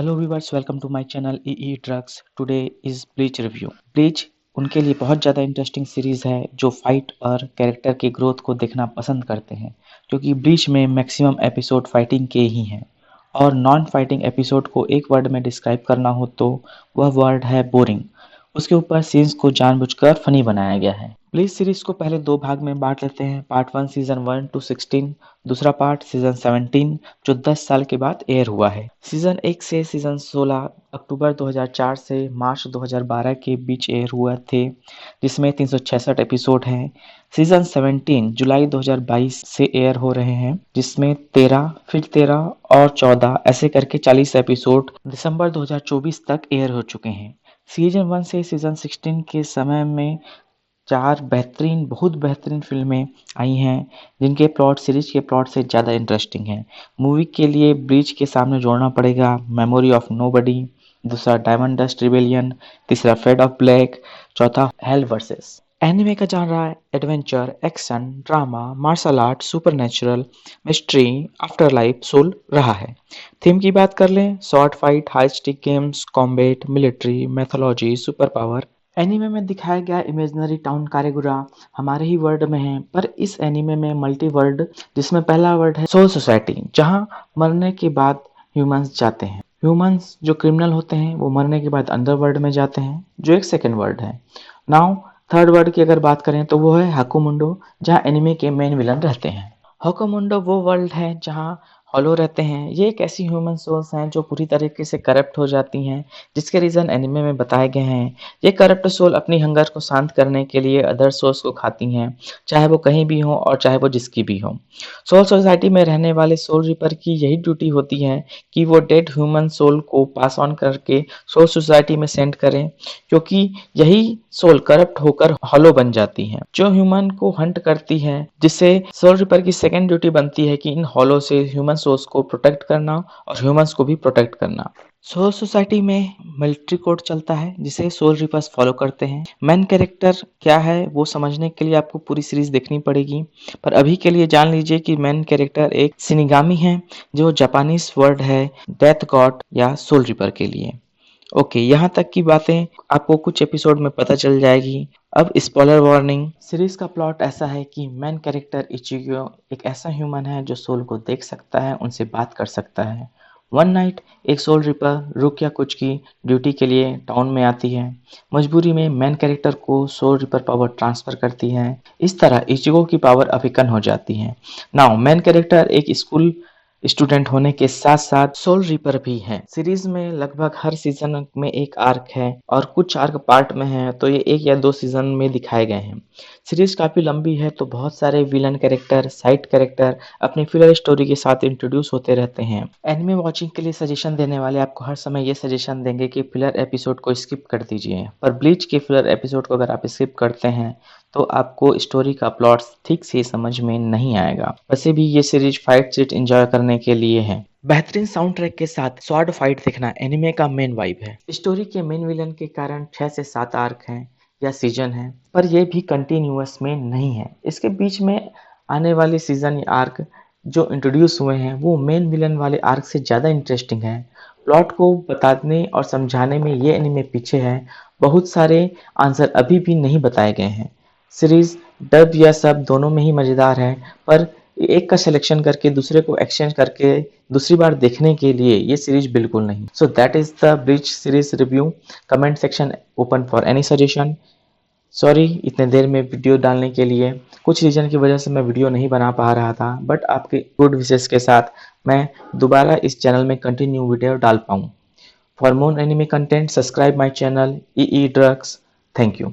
Hello viewers, welcome to my channel E drugs. Today is bleach review. Bleach उनके लिए बहुत ज़्यादा interesting series है जो फाइट और कैरेक्टर के ग्रोथ को देखना पसंद करते हैं, क्योंकि ब्लीच में मैक्सिमम एपिसोड फाइटिंग के ही हैं। और नॉन फाइटिंग एपिसोड को एक वर्ड में डिस्क्राइब करना हो तो वह वर्ड है बोरिंग। उसके ऊपर सीन्स को जानबूझकर फनी बनाया गया है। ब्लीच सीरीज को पहले दो भाग में बांट लेते हैं, पार्ट 1 सीजन 1 to 16, दूसरा पार्ट सीजन 17 जो 10 साल के बाद एयर हुआ है। सीजन 1 से सीजन 16 अक्टूबर 2004 से मार्च 2012 के बीच एयर हुए थे, जिसमें 366 एपिसोड हैं। सीजन 17 जुलाई 2022 से एयर हो रहे हैं, जिसमें 13 फिर 13 और 14 ऐसे करके 40 एपिसोड दिसंबर 2024 तक एयर हो चुके हैं। सीजन 1 से सीजन 16 के समय में 4 बहुत बेहतरीन फ़िल्में आई हैं, जिनके प्लॉट सीरीज़ के प्लॉट से ज़्यादा इंटरेस्टिंग हैं। मूवी के लिए ब्लीच के सामने जोड़ना पड़ेगा मेमोरी ऑफ नोबडी, दूसरा डायमंड डस्ट रिबेलियन, तीसरा फेड ऑफ ब्लैक, चौथा हेल वर्सेस। एनिमे का genre adventure, action, drama, martial art, supernatural, mystery, after life, soul रहा है। थीम की बात कर लें, short fight, high stick games, combat, military, mythology, super power. Anime में दिखाया गया इमेजिनरी टाउन कारेगुरा हमारे ही वर्ल्ड में है, पर इस एनीमे में मल्टी वर्ल्ड, जिसमें पहला वर्ल्ड है सोल सोसाइटी, जहां मरने के बाद ह्यूमंस जाते हैं। ह्यूमंस जो क्रिमिनल होते हैं वो मरने के बाद अंडर वर्ल्ड में जाते हैं, जो एक सेकेंड वर्ल्ड है। नाउ थर्ड वर्ल्ड की अगर बात करें तो वो है हाकुमुंडो, जहाँ एनिमे के मेन विलन रहते हैं। हाकुमुंडो वो वर्ल्ड है जहाँ हॉलो रहते हैं। ये एक ऐसी ह्यूमन सोल्स हैं जो पूरी तरीके से करप्ट हो जाती हैं, जिसके रीज़न एनिमे में बताए गए हैं। ये करप्ट सोल अपनी हंगर को शांत करने के लिए अदर सोल्स को खाती हैं, चाहे वो कहीं भी हो और चाहे वो जिसकी भी हो। सोल सोसाइटी में रहने वाले सोल रिपर की यही ड्यूटी होती है कि वो डेड ह्यूमन सोल को पास ऑन करके सोल सोसाइटी में सेंड करें, क्योंकि यही सोल करप्ट होकर हॉलो बन जाती हैं, जो ह्यूमन को हंट करती हैं। जिससे सोल रिपर की सेकेंड ड्यूटी बनती है कि इन हॉलो से ह्यूमन सोल्स को प्रोटेक्ट करना और ह्यूमंस को भी प्रोटेक्ट करना। सोल सोसाइटी में मिलिट्री कोड चलता है, जिसे सोल रिपर्स फॉलो करते हैं। मेन कैरेक्टर क्या है वो समझने के लिए आपको पूरी सीरीज देखनी पड़ेगी, पर अभी के लिए जान लीजिए कि मेन कैरेक्टर एक शिनिगामी है, जो जापानीज वर्ड है डेथ गॉड या सोल रिपर के लिए। ओके, यहाँ तक की बातें आपको कुछ एपिसोड में पता चल जाएगी। अब स्पॉइलर वार्निंग। सीरीज का प्लॉट ऐसा है कि मेन कैरेक्टर इचिगो एक ऐसा ह्यूमन है जो सोल को देख सकता है, उनसे बात कर सकता है। वन नाइट एक सोल रिपर रुक या कुछ की ड्यूटी के लिए टाउन में आती है। मजबूरी में मेन कैरेक्टर को सोल रिपर पावर ट्रांसफर करती है। इस तरह इचिगो की पावर अवेकन हो जाती है। नाउ मेन कैरेक्टर एक स्कूल स्टूडेंट होने के साथ साथ सोल रिपर भी हैं। सीरीज में लगभग हर सीजन में एक आर्क है और कुछ आर्क पार्ट में है, तो ये 1 या 2 सीजन में दिखाए गए हैं। सीरीज काफी लंबी है, तो बहुत सारे विलन कैरेक्टर, साइड कैरेक्टर अपनी फिलर स्टोरी के साथ इंट्रोड्यूस होते रहते हैं। एनिमे वॉचिंग के लिए सजेशन देने वाले आपको हर समय ये सजेशन देंगे कि फिलर एपिसोड को स्किप कर दीजिए, पर ब्लीच के फिलर एपिसोड को अगर आप स्किप करते हैं तो आपको स्टोरी का प्लॉट ठीक से समझ में नहीं आएगा। वैसे भी ये सीरीज फाइट सीट एंजॉय करने के लिए है। बेहतरीन साउंड ट्रैक के साथ स्वॉर्ड फाइट देखना एनिमे का मेन वाइब है। स्टोरी के मेन विलन के कारण 6 से 7 आर्क हैं या सीजन है, पर ये भी कंटिन्यूअस में नहीं है। इसके बीच में आने वाले सीजन या आर्क जो इंट्रोड्यूस हुए हैं वो मेन विलन वाले आर्क से ज़्यादा इंटरेस्टिंग है। प्लॉट को बताने और समझाने में ये एनिमे पीछे है। बहुत सारे आंसर अभी भी नहीं बताए गए हैं। सीरीज डब या सब दोनों में ही मज़ेदार है, पर एक का सिलेक्शन करके दूसरे को एक्सचेंज करके दूसरी बार देखने के लिए ये सीरीज बिल्कुल नहीं। So that is the bleach series review. Comment section open for any suggestion. Sorry इतने देर में वीडियो डालने के लिए, कुछ रीजन की वजह से मैं वीडियो नहीं बना पा रहा था, बट आपके गुड विशेष के साथ मैं दोबारा इस चैनल में कंटिन्यू वीडियो डाल पाऊँ। For more anime content subscribe my channel E drugs. Thank you.